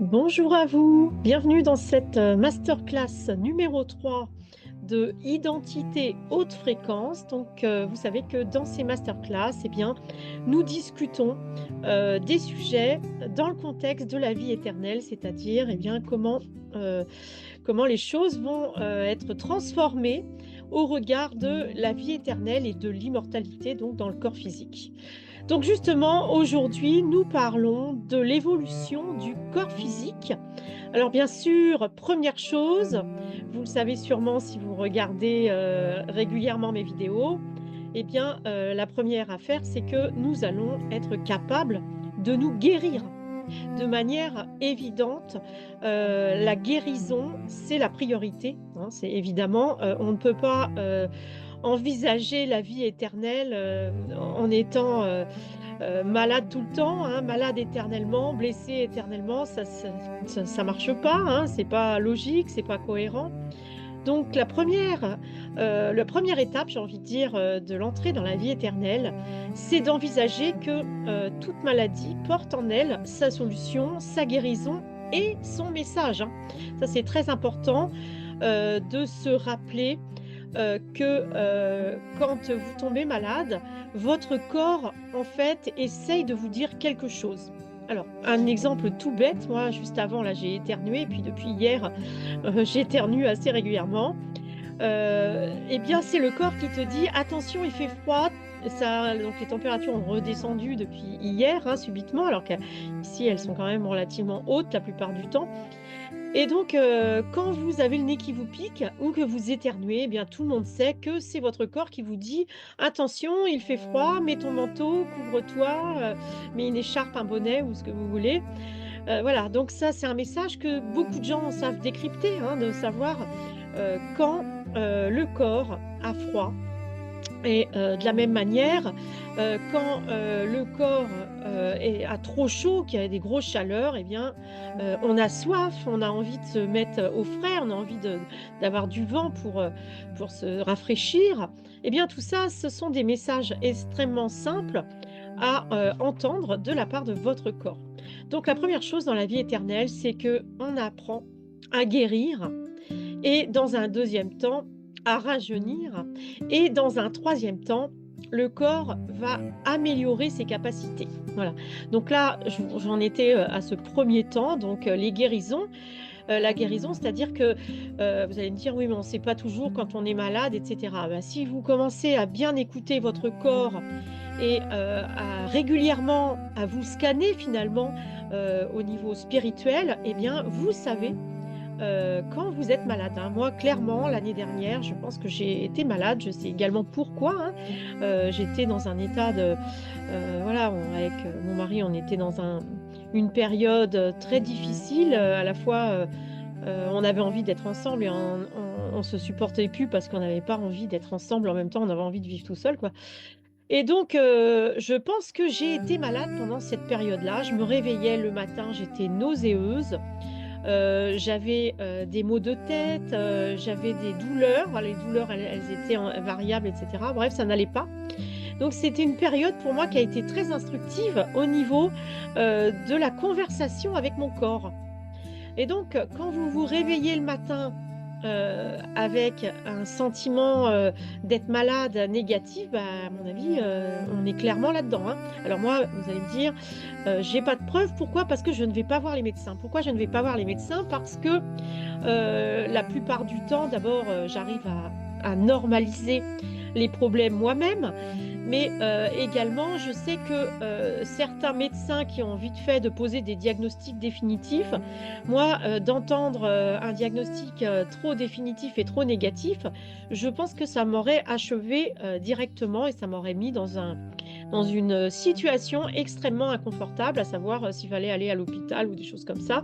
Bonjour à vous, bienvenue dans cette masterclass numéro 3 de identité haute fréquence. Donc, vous savez que dans ces masterclass, eh bien, nous discutons des sujets dans le contexte de la vie éternelle, c'est-à-dire eh bien, comment les choses vont être transformées au regard de la vie éternelle et de l'immortalité, donc dans le corps physique. Donc justement, aujourd'hui, nous parlons de l'évolution du corps physique. Alors bien sûr, première chose, vous le savez sûrement si vous regardez régulièrement mes vidéos, eh bien la première affaire, c'est que nous allons être capables de nous guérir de manière évidente. La guérison, c'est la priorité, hein, c'est évidemment, on ne peut pas envisager la vie éternelle en étant malade tout le temps, hein, malade éternellement, blessé éternellement, ça marche pas, hein, c'est pas logique, c'est pas cohérent. Donc la première étape, j'ai envie de dire, de l'entrée dans la vie éternelle, c'est d'envisager que, toute maladie porte en elle sa solution, sa guérison et son message, hein. Ça, c'est très important, de se rappeler, que, quand vous tombez malade, votre corps, en fait, essaye de vous dire quelque chose. Alors, un exemple tout bête, moi, juste avant, là, j'ai éternué, et puis depuis hier, j'éternue assez régulièrement. Eh bien, c'est le corps qui te dit: «Attention, il fait froid». Ça donc les températures ont redescendu depuis hier, hein, subitement, alors qu'ici, elles sont quand même relativement hautes la plupart du temps. Et donc, quand vous avez le nez qui vous pique ou que vous éternuez, eh bien, tout le monde sait que c'est votre corps qui vous dit: «Attention, il fait froid, mets ton manteau, couvre-toi, mets une écharpe, un bonnet» ou ce que vous voulez. Voilà, donc ça, c'est un message que beaucoup de gens savent décrypter, hein, de savoir, quand, le corps a froid. Et de la même manière, quand, le corps, a trop chaud, qu'il y a des grosses chaleurs, eh bien, on a soif, on a envie de se mettre au frais, on a envie d'avoir du vent pour se rafraîchir. Eh bien, tout ça, ce sont des messages extrêmement simples à, entendre de la part de votre corps. Donc la première chose dans la vie éternelle, c'est que on apprend à guérir et dans un deuxième temps, à rajeunir et dans un troisième temps, le corps va améliorer ses capacités. Voilà. Donc là, j'en étais, à ce premier temps, donc les guérisons. La guérison, c'est-à-dire que, vous allez me dire: «Oui, mais on ne sait pas toujours quand on est malade et cetera». Bah, si vous commencez à bien écouter votre corps et à régulièrement à vous scanner finalement, au niveau spirituel, eh bien, vous savez quand vous êtes malade, hein. Moi, clairement, l'année dernière, je pense que j'ai été malade. Je sais également pourquoi, hein. J'étais dans un état de, voilà, avec mon mari, on était dans une période très difficile. À la fois, on avait envie d'être ensemble et on se supportait plus parce qu'on n'avait pas envie d'être ensemble. En même temps, on avait envie de vivre tout seul, quoi. Et donc, je pense que j'ai été malade pendant cette période-là. Je me réveillais le matin, j'étais nauséeuse. J'avais, des maux de tête, j'avais des douleurs. Voilà, les douleurs, elles étaient variables et cetera. Bref, ça n'allait pas. Donc c'était une période pour moi qui a été très instructive au niveau, de la conversation avec mon corps. Et donc, quand vous vous réveillez le matin, avec un sentiment, d'être malade, négatif, bah, à mon avis, on est clairement là-dedans, hein. Alors moi, vous allez me dire, j'ai pas de preuves. Pourquoi? Parce que je ne vais pas voir les médecins. Pourquoi je ne vais pas voir les médecins? Parce que, la plupart du temps, d'abord, j'arrive à normaliser les problèmes moi-même, mais également, je sais que, certains médecins qui ont vite fait de poser des diagnostics définitifs, moi, d'entendre, un diagnostic, trop définitif et trop négatif, je pense que ça m'aurait achevé directement et ça m'aurait mis dans une situation extrêmement inconfortable, à savoir, s'il fallait aller à l'hôpital ou des choses comme ça.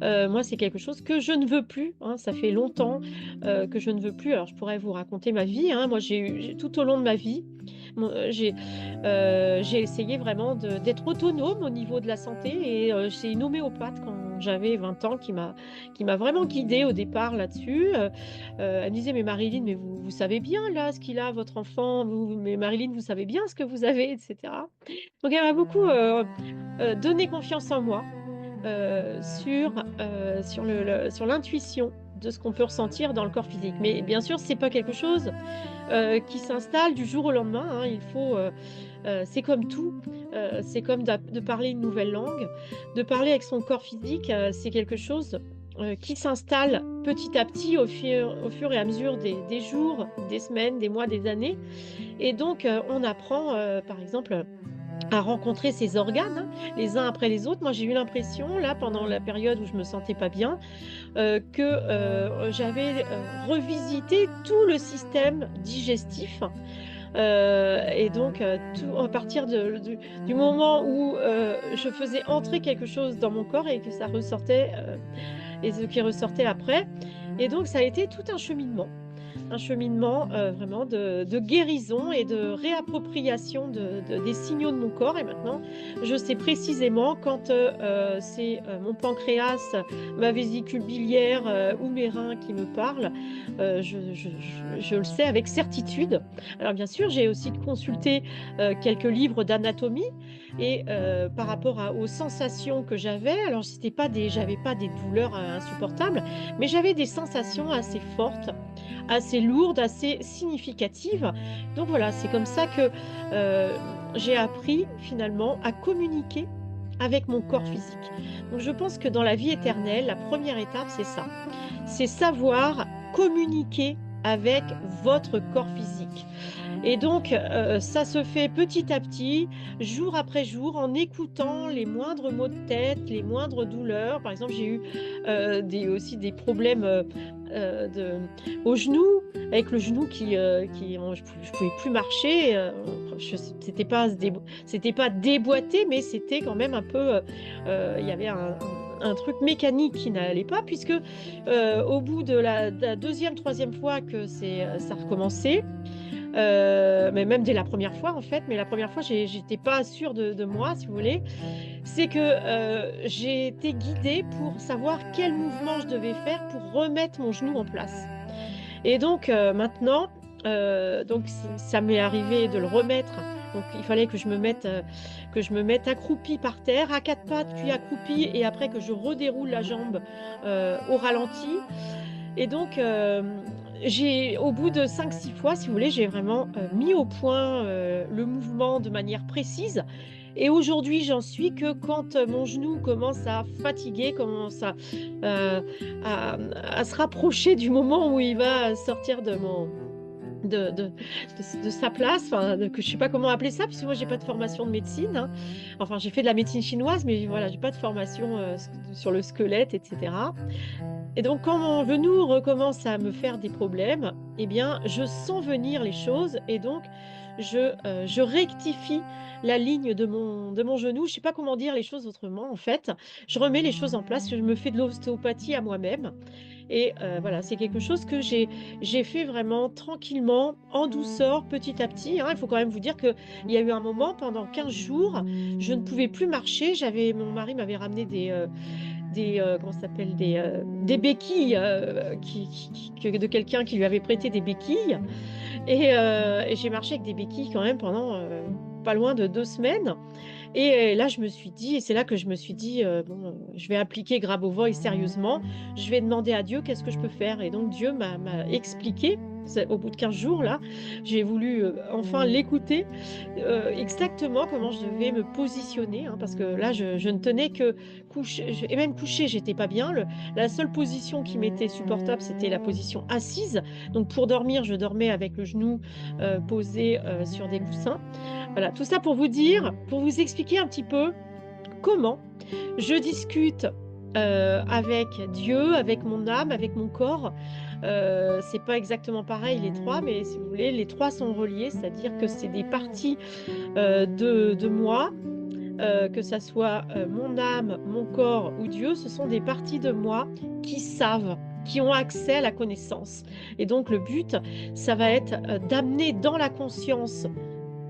Moi, c'est quelque chose que je ne veux plus, hein. Ça fait longtemps, que je ne veux plus. Alors je pourrais vous raconter ma vie, hein. Moi, j'ai tout au long de ma vie, j'ai essayé vraiment d'être autonome au niveau de la santé et c'est une homéopathe quand j'avais 20 ans qui m'a vraiment guidée au départ là-dessus. Elle me disait: «Mais Marilyn, mais vous savez bien là ce qu'il a votre enfant, mais Marilyn, vous savez bien ce que vous avez» et cetera. Donc elle m'a beaucoup, donné confiance en moi. sur l'intuition de ce qu'on peut ressentir dans le corps physique. Mais bien sûr, c'est pas quelque chose, qui s'installe du jour au lendemain, hein. C'est comme tout, c'est comme de parler une nouvelle langue, de parler avec son corps physique, c'est quelque chose, qui s'installe petit à petit au fur et à mesure des jours, des semaines, des mois, des années et donc on apprend, par exemple, à rencontrer ses organes, hein, les uns après les autres. Moi, j'ai eu l'impression, là, pendant la période où je me sentais pas bien, que, j'avais, revisité tout le système digestif, et donc tout à partir du moment où, je faisais entrer quelque chose dans mon corps et que ça ressortait, et ce qui ressortait après et donc ça a été tout un cheminement, vraiment de guérison et de réappropriation des signaux de mon corps et maintenant, je sais précisément quand, c'est, mon pancréas, ma vésicule biliaire, ou mes reins qui me parlent, je le sais avec certitude. Alors bien sûr, j'ai aussi consulté, quelques livres d'anatomie et par rapport aux sensations que j'avais, alors j'avais pas des douleurs, insupportables, mais j'avais des sensations assez fortes, assez lourde, assez significative. Donc voilà, c'est comme ça que, heu, j'ai appris finalement à communiquer avec mon corps physique. Donc je pense que dans la vie éternelle, la première étape, c'est ça. C'est savoir communiquer avec votre corps physique. Et donc, ça se fait petit à petit, jour après jour, en écoutant les moindres maux de tête, les moindres douleurs. Par exemple, j'ai eu, aussi des problèmes, de au genou, avec le genou je pouvais plus marcher, c'était pas déboîté, mais c'était quand même un peu, il y avait un truc mécanique qui n'allait pas puisque, au bout de la 2e, 3e fois que ça recommençait, mais même dès la première fois en fait, mais la première fois j'étais pas sûre de moi si vous voulez. C'est que, j'ai été guidée pour savoir quel mouvement je devais faire pour remettre mon genou en place. Et donc, maintenant, donc ça m'est arrivé de le remettre, donc il fallait que je me mette accroupie par terre, à 4 pattes, puis accroupie et après que je redéroule la jambe, au ralenti et donc, au bout de 5, 6 fois, si vous voulez, j'ai vraiment, mis au point, le mouvement de manière précise et aujourd'hui, j'en suis que quand, mon genou commence à fatiguer, commence à se rapprocher du moment où il va sortir de sa place, enfin, que je sais pas comment appeler ça, puisque moi j'ai pas de formation de médecine, hein. Enfin, j'ai fait de la médecine chinoise, mais voilà, j'ai pas de formation, sur le squelette et cetera. Et donc quand mon genou recommence à me faire des problèmes, eh bien, je sens venir les choses et donc je rectifie la ligne de mon genou. Je ne sais pas comment dire les choses autrement, en fait. Je remets les choses en place, je me fais de l'ostéopathie à moi-même et voilà, c'est quelque chose que j'ai fait vraiment tranquillement, en douceur, petit à petit, hein. Il faut quand même vous dire qu'il y a eu un moment, pendant 15 jours, je ne pouvais plus marcher. Mon mari m'avait ramené comment ça s'appelle? Des béquilles, de quelqu'un qui lui avait prêté des béquilles et j'ai marché avec des béquilles quand même pendant, pas loin de 2 semaines et là je me suis dit et c'est là que je me suis dit, «Bon, je vais appliquer Grabovoi sérieusement. Je vais demander à Dieu qu'est-ce que je peux faire?» et donc Dieu m'a expliqué, c'est au bout de 15 jours là, j'ai voulu, enfin l'écouter, exactement comment je devais me positionner, hein, parce que là je ne tenais que coucher et même coucher, j'étais pas bien. La seule position qui m'était supportable, c'était la position assise. Donc pour dormir, je dormais avec le genou, posé, sur des coussins. Voilà, tout ça pour vous dire, pour vous expliquer un petit peu comment je discute, avec Dieu, avec mon âme, avec mon corps. C'est pas exactement pareil les 3, mais si vous voulez, les 3 sont reliés, c'est-à-dire que c'est des parties, de moi, que ça soit, mon âme, mon corps ou Dieu, ce sont des parties de moi qui savent, qui ont accès à la connaissance et donc le but, ça va être, d'amener dans la conscience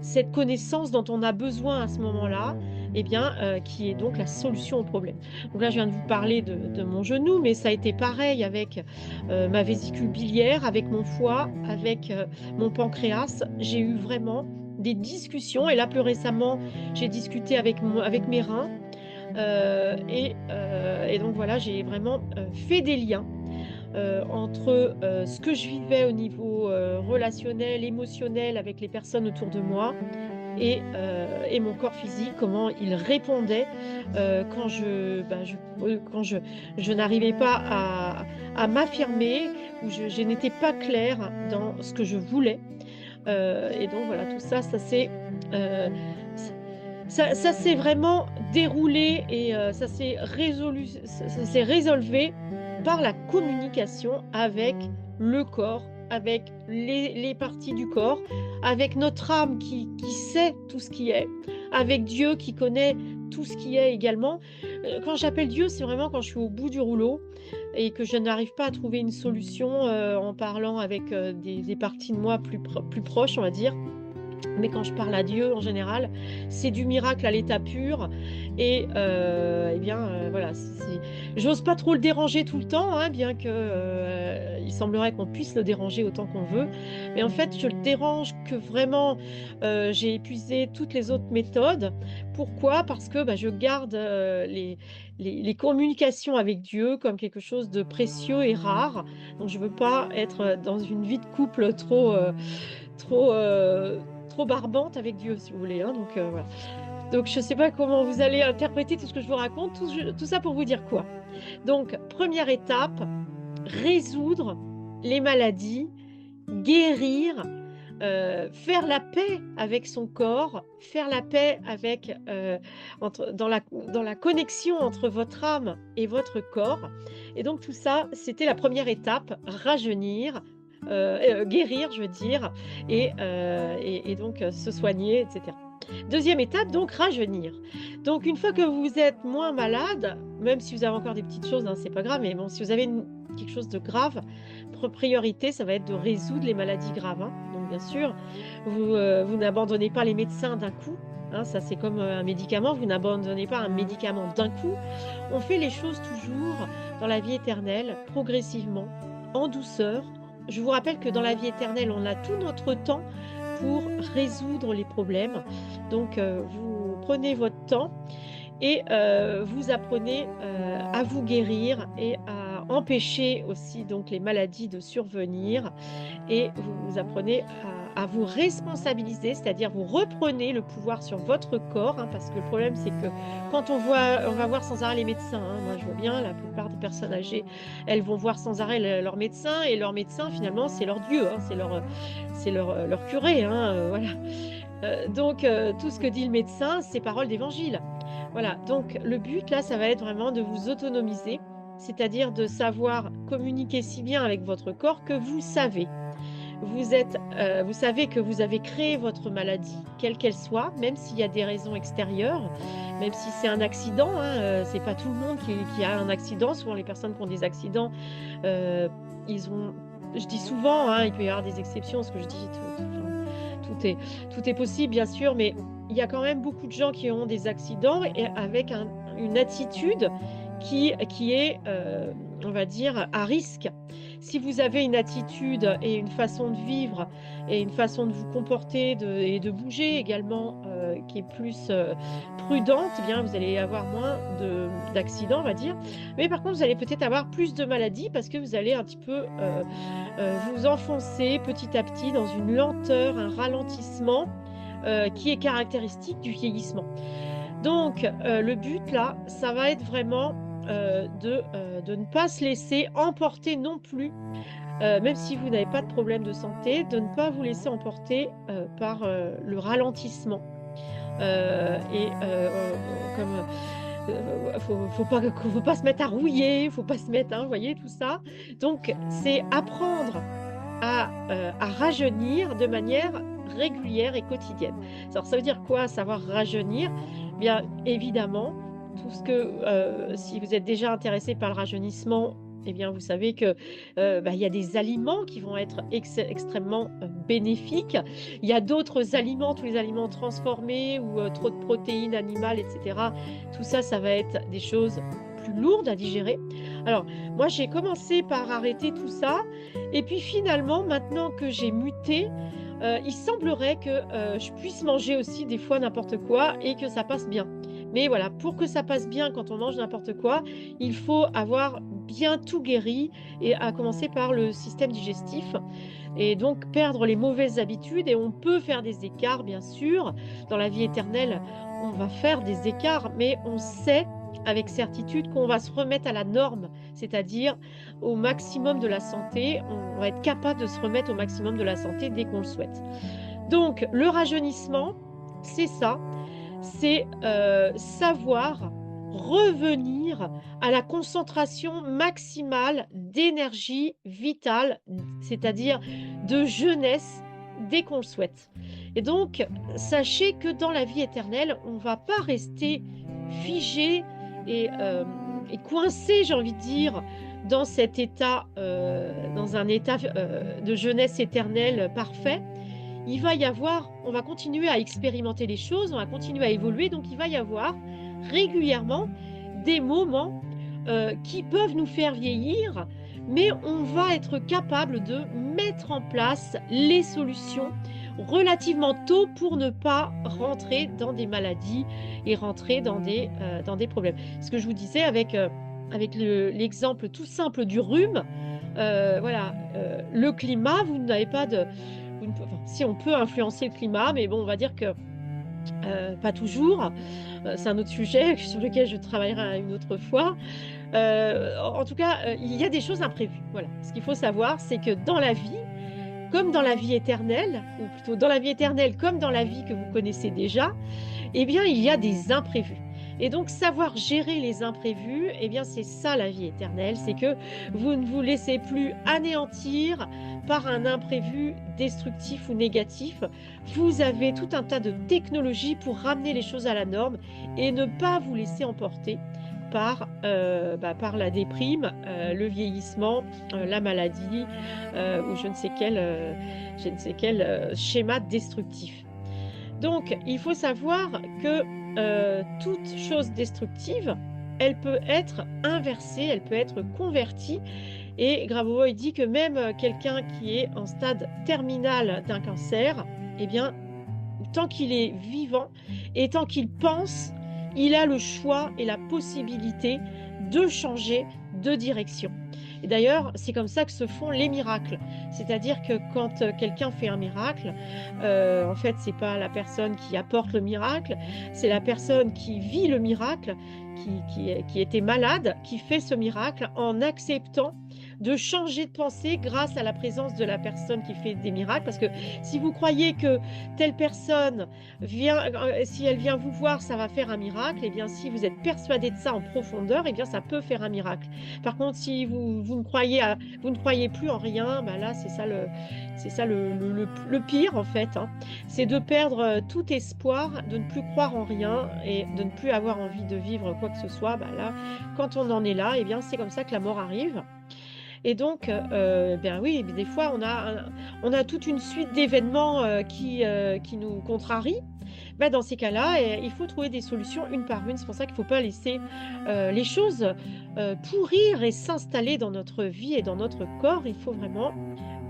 cette connaissance dont on a besoin à ce moment-là, eh bien, qui est donc la solution au problème. Donc là, je viens de vous parler de mon genou, mais ça a été pareil avec, ma vésicule biliaire, avec mon foie, avec, mon pancréas. J'ai eu vraiment des discussions et là, plus récemment, j'ai discuté avec mes reins. Et donc voilà, j'ai vraiment fait des liens entre ce que je vivais au niveau relationnel, émotionnel avec les personnes autour de moi et mon corps physique, comment il répondait quand je n'arrivais pas à m'affirmer ou je n'étais pas claire dans ce que je voulais. Et donc voilà, tout ça, heu, ça s'est vraiment déroulé et ça s'est résolu ça s'est résolvé par la communication avec le corps, avec les parties du corps, avec notre âme qui sait tout ce qui est, avec Dieu qui connaît tout ce qui est également. Quand j'appelle Dieu, c'est vraiment quand je suis au bout du rouleau et que je n'arrive pas à trouver une solution, en parlant avec, des parties de moi plus proches, on va dire. Mais quand je parle à Dieu, en général, c'est du miracle à l'état pur et bien, voilà, j'ose pas trop le déranger tout le temps, hein, bien que, il semblerait qu'on puisse le déranger autant qu'on veut. Mais en fait, je le dérange que vraiment, j'ai épuisé toutes les autres méthodes. Pourquoi? Parce que, bah, je garde, les communications avec Dieu comme quelque chose de précieux et rare. Donc je veux pas être, dans une vie de couple trop, trop barbante avec Dieu, si vous voulez, hein, donc voilà. Donc je ne sais pas comment vous allez interpréter tout ce que je vous raconte, tout ça pour vous dire quoi? Donc première étape, résoudre les maladies, guérir, faire la paix avec son corps, faire la paix avec, dans la connexion entre votre âme et votre corps et donc tout ça, c'était la première étape, rajeunir, guérir, je veux dire et donc se soigner et cetera. 2e étape donc rajeunir. Donc une fois que vous êtes moins malade, même si vous avez encore des petites choses, hein, c'est pas grave, mais bon, si vous avez quelque chose de grave, priorité, ça va être de résoudre les maladies graves, hein. Donc bien sûr, vous n'abandonnez pas les médecins d'un coup, hein, ça c'est comme, un médicament, vous n'abandonnez pas un médicament d'un coup. On fait les choses toujours dans la vie éternelle, progressivement, en douceur. Je vous rappelle que dans la vie éternelle, on a tout notre temps pour résoudre les problèmes. Donc, vous prenez votre temps et vous apprenez, à vous guérir et à empêcher aussi donc les maladies de survenir et vous apprenez à vous responsabiliser, c'est-à-dire vous reprenez le pouvoir sur votre corps, hein, parce que le problème c'est que quand on va voir sans arrêt les médecins, hein, moi je vois bien la plupart des personnes âgées, elles vont voir sans arrêt leur médecin et leur médecin finalement c'est leur Dieu, hein, leur curé, hein, voilà. Donc tout ce que dit le médecin, c'est parole d'évangile. Voilà, donc le but là, ça va être vraiment de vous autonomiser, c'est-à-dire de savoir communiquer si bien avec votre corps que vous savez. Vous savez que vous avez créé votre maladie, quelle qu'elle soit, même s'il y a des raisons extérieures, même si c'est un accident, hein, c'est pas tout le monde qui a un accident. Souvent les personnes qui ont des accidents, heu, ils ont je dis souvent, hein, il peut y avoir des exceptions, ce que je dis tout est possible bien sûr, mais il y a quand même beaucoup de gens qui ont des accidents et avec une attitude qui est, on va dire, à risque. Si vous avez une attitude et une façon de vivre et une façon de vous comporter et de bouger également, qui est plus, prudente, eh bien vous allez avoir moins d'accidents, on va dire. Mais par contre, vous allez peut-être avoir plus de maladies parce que vous allez un petit peu, vous enfoncer petit à petit dans une lenteur, un ralentissement, qui est caractéristique du vieillissement. Donc, le but là, ça va être vraiment, de ne pas se laisser emporter non plus, même si vous n'avez pas de problème de santé, de ne pas vous laisser emporter, par, le ralentissement. Comme, faut pas se mettre à rouiller, faut pas se mettre, hein, vous voyez tout ça? Donc c'est apprendre à rajeunir de manière régulière et quotidienne. Alors ça veut dire quoi savoir rajeunir? Bien évidemment, tout ce que, si vous êtes déjà intéressé par le rajeunissement, eh bien vous savez que, bah, il y a des aliments qui vont être extrêmement, bénéfiques. Il y a d'autres aliments, tous les aliments transformés ou, trop de protéines animales et cetera. Tout ça, ça va être des choses plus lourdes à digérer. Alors moi, j'ai commencé par arrêter tout ça et puis finalement, maintenant que j'ai muté, il semblerait que, je puisse manger aussi des fois n'importe quoi et que ça passe bien. Mais voilà, pour que ça passe bien quand on mange n'importe quoi, il faut avoir bien tout guéri et à commencer par le système digestif et donc perdre les mauvaises habitudes et on peut faire des écarts bien sûr. Dans la vie éternelle, on va faire des écarts, mais on sait avec certitude qu'on va se remettre à la norme, c'est-à-dire au maximum de la santé. On va être capable de se remettre au maximum de la santé dès qu'on le souhaite. Donc le rajeunissement, c'est ça, c'est, savoir revenir à la concentration maximale d'énergie vitale, c'est-à-dire de jeunesse dès qu'on le souhaite. Et donc, sachez que dans la vie éternelle, on ne va pas rester figé et coincé, j'ai envie de dire, dans cet état, dans un état, de jeunesse éternelle parfait. Il va y avoir on va continuer à expérimenter les choses, on va continuer à évoluer, donc il va y avoir régulièrement des moments, qui peuvent nous faire vieillir, mais on va être capable de mettre en place les solutions relativement tôt pour ne pas rentrer dans des maladies et rentrer dans des problèmes. Ce que je vous disais avec l'exemple tout simple du rhume, voilà, le climat, vous n'avez pas de vous ne pou enfin, si on peut influencer le climat, mais bon, on va dire que, pas toujours. C'est un autre sujet sur lequel je travaillerai une autre fois. En tout cas, il y a des choses imprévues. Voilà. Ce qu'il faut savoir, c'est que dans la vie, comme dans la vie éternelle, ou plutôt dans la vie éternelle comme dans la vie que vous connaissez déjà, eh bien, il y a des imprévus. Et donc, savoir gérer les imprévus, eh bien, c'est ça la vie éternelle, c'est que vous ne vous laissez plus anéantir par un imprévu destructif ou négatif. Vous avez tout un tas de technologies pour ramener les choses à la norme et ne pas vous laisser emporter par la déprime, le vieillissement, la maladie ou je ne sais quel schéma destructif. Donc, il faut savoir que toute chose destructive, elle peut être inversée, elle peut être convertie. Et Grabovoi il dit que même quelqu'un qui est en stade terminal d'un cancer, eh bien, tant qu'il est vivant et tant qu'il pense, il a le choix et la possibilité de changer de direction. Et d'ailleurs, c'est comme ça que se font les miracles. C'est-à-dire que quand quelqu'un fait un miracle, en fait, c'est pas la personne qui apporte le miracle, c'est la personne qui vit le miracle, qui était malade, qui fait ce miracle en acceptant de changer de pensée grâce à la présence de la personne qui fait des miracles. Parce que si vous croyez que telle personne vient, si elle vient vous voir, ça va faire un miracle, et bien si vous êtes persuadé de ça en profondeur, et bien ça peut faire un miracle. Par contre, si vous ne croyez plus en rien, bah là c'est ça le pire en fait, hein. C'est de perdre tout espoir, de ne plus croire en rien et de ne plus avoir envie de vivre quoi que ce soit. Bah là, quand on en est là, et bien c'est comme ça que la mort arrive. Et donc, ben oui, des fois, on a toute une suite d'événements qui nous contrarient. Ben, dans ces cas-là, il faut trouver des solutions une par une. C'est pour ça qu'il ne faut pas laisser les choses pourrir et s'installer dans notre vie et dans notre corps. Il faut vraiment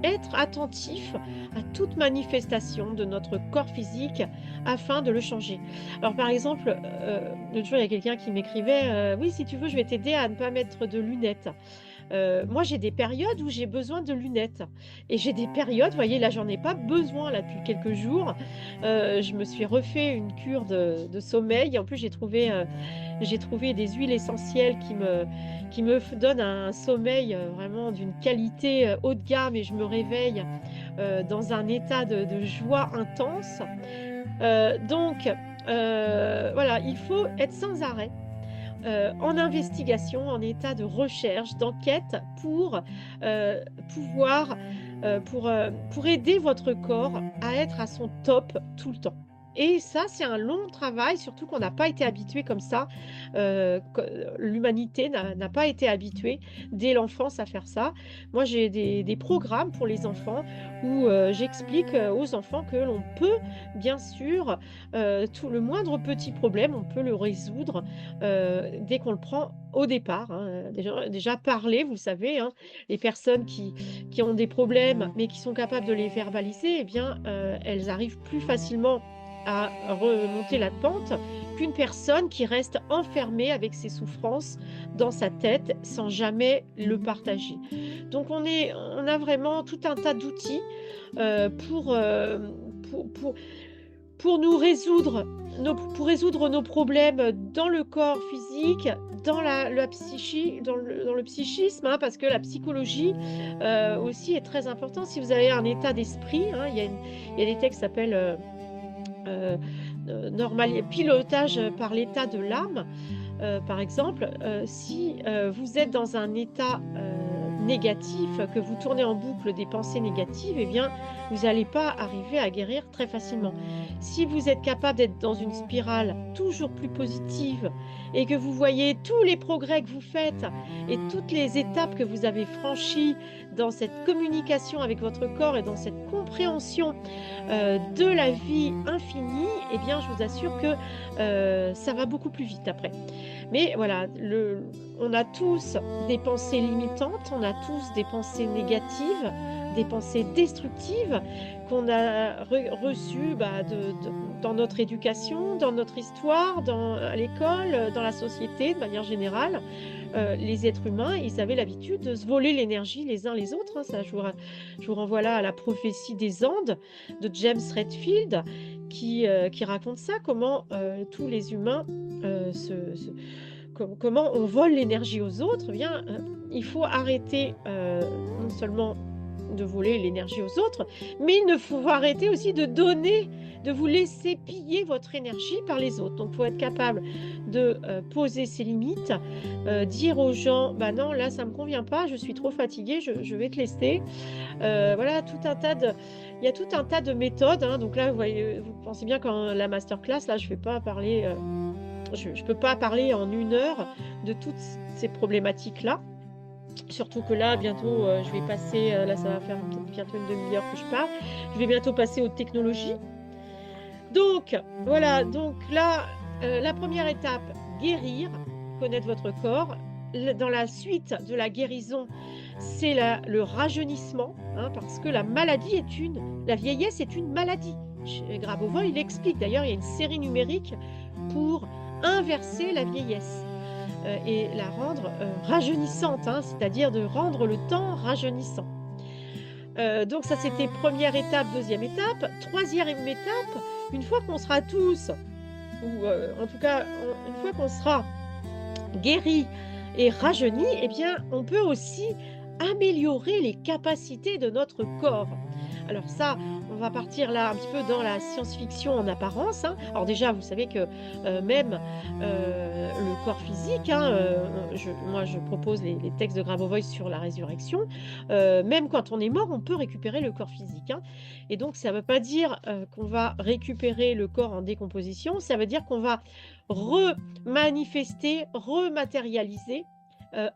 être attentif à toute manifestation de notre corps physique afin de le changer. Alors, par exemple, l'autre jour, il y a quelqu'un qui m'écrivait oui, si tu veux, je vais t'aider à ne pas mettre de lunettes. Moi, j'ai des périodes où j'ai besoin de lunettes et j'ai des périodes, vous voyez, là, j'en ai pas besoin là depuis quelques jours. Je me suis refait une cure de sommeil. En plus, j'ai trouvé des huiles essentielles qui me donnent un sommeil, vraiment d'une qualité, haut de gamme et je me réveille, dans un état de joie intense. Donc, voilà, il faut être sans arrêt en investigation, en état de recherche, d'enquête pour pouvoir, pour aider votre corps à être à son top tout le temps. Et ça, c'est un long travail, surtout qu'on n'a pas été habitué comme ça. L'humanité n'a pas été habituée dès l'enfance à faire ça. Moi, j'ai des programmes pour les enfants où j'explique aux enfants que l'on peut, bien sûr, tout le moindre petit problème, on peut le résoudre dès qu'on le prend au départ, hein. Déjà parler, vous savez, hein, les personnes qui ont des problèmes, mais qui sont capables de les verbaliser, eh bien, elles arrivent plus facilement à remonter la pente qu'une personne qui reste enfermée avec ses souffrances dans sa tête sans jamais le partager. Donc on a vraiment tout un tas d'outils euh, pour, euh, pour, pour, pour nous résoudre pour résoudre nos problèmes dans le corps physique, dans la psyché, dans le psychisme, hein, parce que la psychologie aussi est très importante. Si vous avez un état d'esprit, hein, il y a des textes qui s'appellent euh, pilotage par l'état de l'âme. Par exemple, si vous êtes dans un état négatif, que vous tournez en boucle des pensées négatives, eh bien, vous n'allez pas arriver à guérir très facilement. Si vous êtes capable d'être dans une spirale toujours plus positive et que vous voyez tous les progrès que vous faites et toutes les étapes que vous avez franchies dans cette communication avec votre corps et dans cette compréhension de la vie infinie, eh bien, je vous assure que ça va beaucoup plus vite après. Mais voilà, on a tous des pensées limitantes, on a tous des pensées négatives, des pensées destructives qu'on a reçues dans notre éducation, dans notre histoire, à l'école, dans la société de manière générale. Les êtres humains, ils avaient l'habitude de se voler l'énergie les uns les autres, hein. Ça, je vous renvoie là à la prophétie des Andes de James Redfield qui raconte ça, comment tous les humains comment on vole l'énergie aux autres. Eh bien, il faut arrêter non seulement de voler l'énergie aux autres, mais il faut arrêter aussi de donner, de vous laisser piller votre énergie par les autres. Donc, il faut être capable de poser ses limites, dire aux gens, bah non, là, ça ne me convient pas, je suis trop fatiguée, je vais te laisser. Voilà, il y a tout un tas de méthodes, hein. Donc là, vous pensez bien qu'en la masterclass, là, je ne vais pas parler, je peux pas parler en 1 heure de toutes ces problématiques-là. Surtout que là, bientôt, je vais passer, là, ça va faire peut-être bientôt une demi-heure que je parle. Je vais bientôt passer aux technologies. Donc, voilà, donc là, la première étape, guérir, connaître votre corps. Dans la suite de la guérison, c'est le rajeunissement, hein, parce que la vieillesse est une maladie. Chez Grabovoi, il explique, d'ailleurs, il y a une série numérique pour inverser la vieillesse et la rendre rajeunissante, hein, c'est-à-dire de rendre le temps rajeunissant. Donc ça, c'était première étape, deuxième étape. Troisième étape, une fois qu'on sera tous, ou en tout cas, une fois qu'on sera guéri et rajeuni, eh bien, on peut aussi améliorer les capacités de notre corps. Alors ça, on va partir là un petit peu dans la science-fiction en apparence, hein. Alors déjà, vous savez que même le corps physique, hein, moi je propose les textes de Grabovoi sur la résurrection, même quand on est mort, on peut récupérer le corps physique, hein. Et donc ça ne veut pas dire qu'on va récupérer le corps en décomposition, ça veut dire qu'on va remanifester, rematérialiser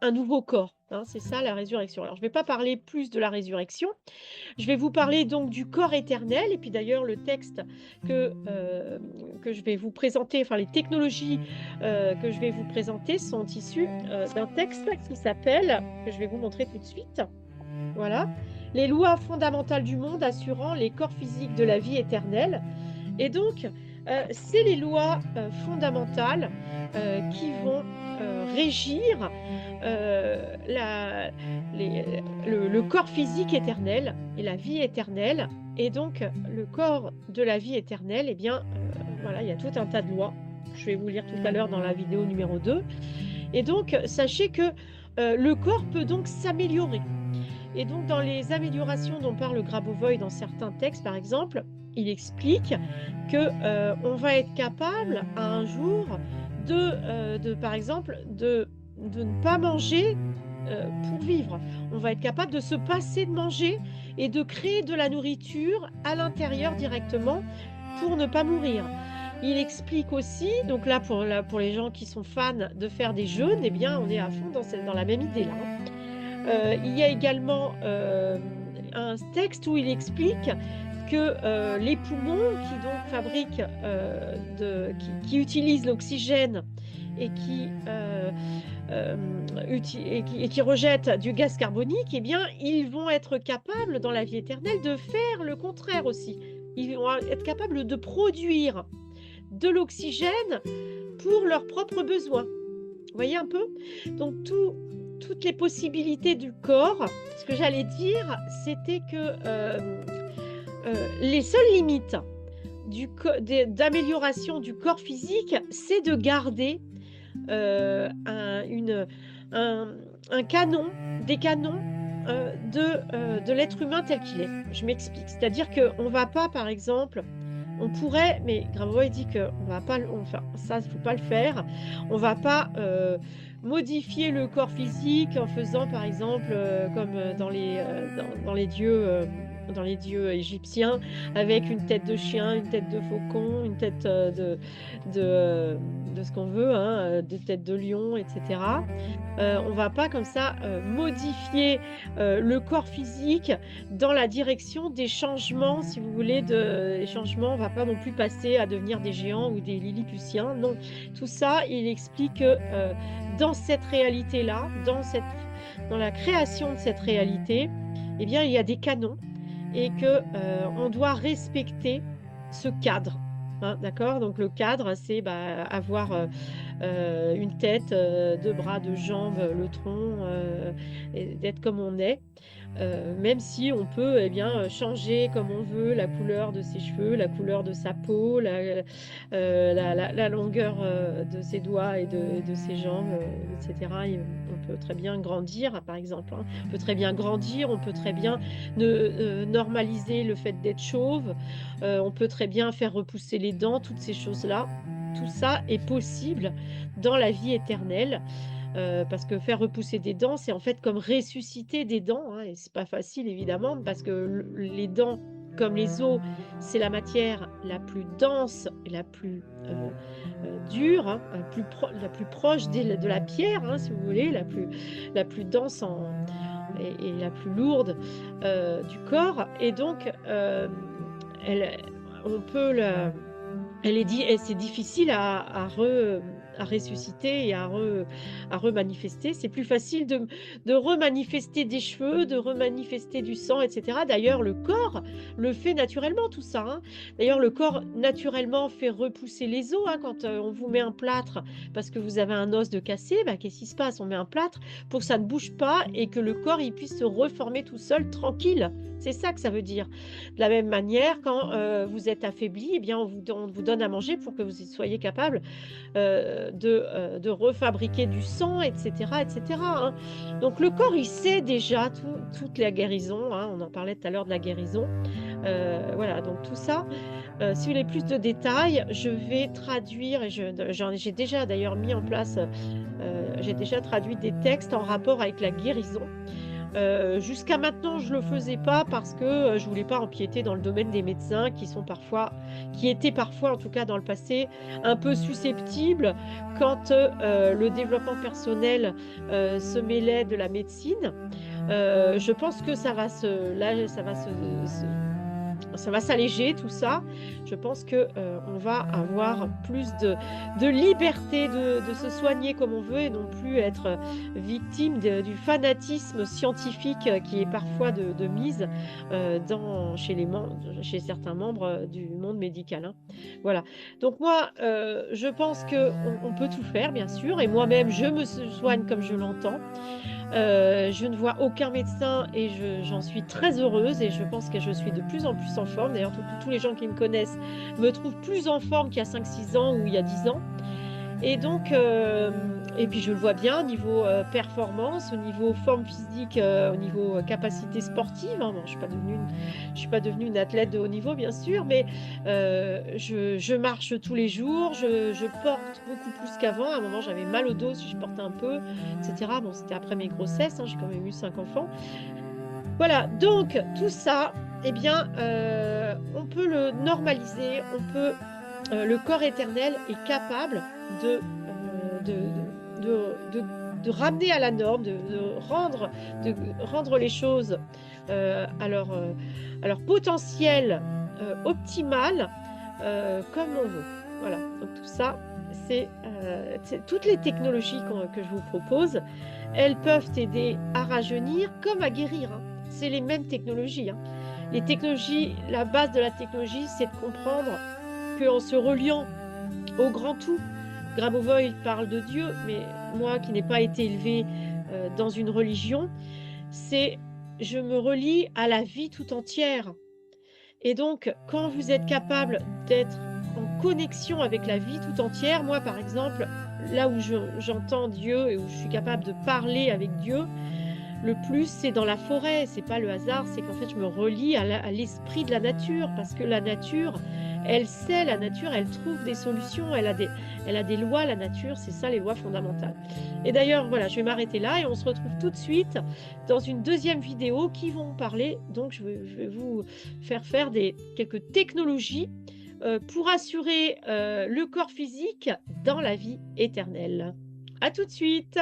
un nouveau corps, hein. C'est ça la résurrection. Alors je ne vais pas parler plus de la résurrection. Je vais vous parler donc du corps éternel, et puis d'ailleurs le texte que je vais vous présenter, enfin les technologies que je vais vous présenter sont issues d'un texte qui s'appelle, que je vais vous montrer tout de suite, voilà, les lois fondamentales du monde assurant les corps physiques de la vie éternelle. Et donc, c'est les lois fondamentales qui vont régir le corps physique éternel et la vie éternelle. Et donc, le corps de la vie éternelle, eh bien, voilà, il y a tout un tas de lois. Je vais vous lire tout à l'heure dans la vidéo numéro 2. Et donc, sachez que le corps peut donc s'améliorer. Et donc, dans les améliorations dont parle Grabovoi dans certains textes, par exemple, il explique qu'on va être capable un jour par exemple, de ne pas manger pour vivre. On va être capable de se passer de manger et de créer de la nourriture à l'intérieur directement pour ne pas mourir. Il explique aussi, donc là pour les gens qui sont fans de faire des jeûnes, eh bien on est à fond dans la même idée là, hein. Il y a également un texte où il explique que les poumons qui donc fabriquent, qui utilisent l'oxygène et qui rejettent du gaz carbonique, eh bien, ils vont être capables dans la vie éternelle de faire le contraire aussi. Ils vont être capables de produire de l'oxygène pour leurs propres besoins. Vous voyez un peu? Donc toutes les possibilités du corps, ce que j'allais dire, c'était que les seules limites d'amélioration du corps physique, c'est de garder un canon, des canons de l'être humain tel qu'il est. Je m'explique. C'est-à-dire qu'on ne va pas, par exemple, on pourrait, mais Gravois dit qu'on va pas, ça, il ne faut pas le faire. On ne va pas modifier le corps physique en faisant, par exemple, comme dans les dieux. Dans les dieux égyptiens, avec une tête de chien, une tête de faucon, une tête de ce qu'on veut, hein, de tête de lion, etc. On ne va pas comme ça modifier le corps physique dans la direction des changements, si vous voulez, des changements. On ne va pas non plus passer à devenir des géants ou des lilliputiens. Non, tout ça, il explique que dans cette réalité-là, dans la création de cette réalité, eh bien, il y a des canons et qu'on doit respecter ce cadre. Hein, d'accord? Donc le cadre, c'est avoir une tête, deux bras, deux jambes, le tronc, et d'être comme on est. Même si on peut changer comme on veut la couleur de ses cheveux, la couleur de sa peau, la longueur de ses doigts et de ses jambes, etc. On peut très bien grandir, par exemple. Hein. On peut très bien grandir, on peut très bien normaliser le fait d'être chauve, on peut très bien faire repousser les dents, toutes ces choses-là. Tout ça est possible dans la vie éternelle. Parce que faire repousser des dents, c'est en fait comme ressusciter des dents, hein, et c'est pas facile évidemment, parce que les dents, comme les os, c'est la matière la plus dense et la plus dure, hein, la plus proche de la pierre, hein, si vous voulez, la plus dense et la plus lourde du corps, et donc on peut et c'est difficile à ressusciter et à remanifester. C'est plus facile de remanifester des cheveux, de remanifester du sang, etc. D'ailleurs, le corps le fait naturellement, tout ça. Hein. D'ailleurs, le corps, naturellement, fait repousser les os. Hein, quand on vous met un plâtre parce que vous avez un os de cassé, qu'est-ce qui se passe? On met un plâtre pour que ça ne bouge pas et que le corps il puisse se reformer tout seul, tranquille. C'est ça que ça veut dire. De la même manière, quand vous êtes affaibli, eh bien, on vous donne à manger pour que vous soyez capable de refabriquer du sang, etc. etc. Hein. Donc le corps, il sait déjà toute la guérison. Hein. On en parlait tout à l'heure de la guérison. Voilà, donc tout ça. Si vous voulez plus de détails, je vais traduire, et j'ai déjà d'ailleurs mis en place, j'ai déjà traduit des textes en rapport avec la guérison. Jusqu'à maintenant, je le faisais pas parce que je voulais pas empiéter dans le domaine des médecins qui étaient parfois, en tout cas dans le passé, un peu susceptibles quand le développement personnel se mêlait de la médecine. Je pense que ça va s'alléger tout ça. Je pense que on va avoir plus de liberté de se soigner comme on veut et non plus être victime du fanatisme scientifique qui est parfois de mise chez certains membres du monde médical. Hein. Voilà. Donc moi, je pense qu'on peut tout faire, bien sûr, et moi-même, je me soigne comme je l'entends. Je ne vois aucun médecin et j'en suis très heureuse et je pense que je suis de plus en plus en forme. D'ailleurs, tous les gens qui me connaissent me trouvent plus en forme qu'il y a 5-6 ans ou il y a 10 ans. Et donc, et puis je le vois bien au niveau performance, au niveau forme physique, au niveau capacité sportive. Hein. Bon, je suis pas devenue une athlète de haut niveau, bien sûr, mais je marche tous les jours, je porte beaucoup plus qu'avant. À un moment, j'avais mal au dos si je portais un peu, etc. Bon, c'était après mes grossesses, hein, j'ai quand même eu 5 enfants. Voilà, donc tout ça, eh bien, on peut le normaliser, le corps éternel est capable de ramener à la norme, de rendre les choses à leur potentiel optimal comme on veut. Voilà, donc tout ça, c'est toutes les technologies que je vous propose, elles peuvent aider à rajeunir comme à guérir. Hein. C'est les mêmes technologies. Hein. Les technologies, la base de la technologie, c'est de comprendre qu'en se reliant au grand tout. Grabovoi parle de Dieu, mais moi qui n'ai pas été élevée dans une religion, c'est je me relie à la vie tout entière. Et donc, quand vous êtes capable d'être en connexion avec la vie tout entière, moi par exemple, là où j'entends Dieu et où je suis capable de parler avec Dieu, le plus, c'est dans la forêt, c'est pas le hasard, c'est qu'en fait, je me relie à l'esprit de la nature parce que la nature, elle sait, la nature, elle trouve des solutions, elle a des lois, la nature, c'est ça les lois fondamentales. Et d'ailleurs, voilà, je vais m'arrêter là et on se retrouve tout de suite dans une deuxième vidéo qui vont parler, donc je vais vous faire quelques technologies pour assurer le corps physique dans la vie éternelle. À tout de suite!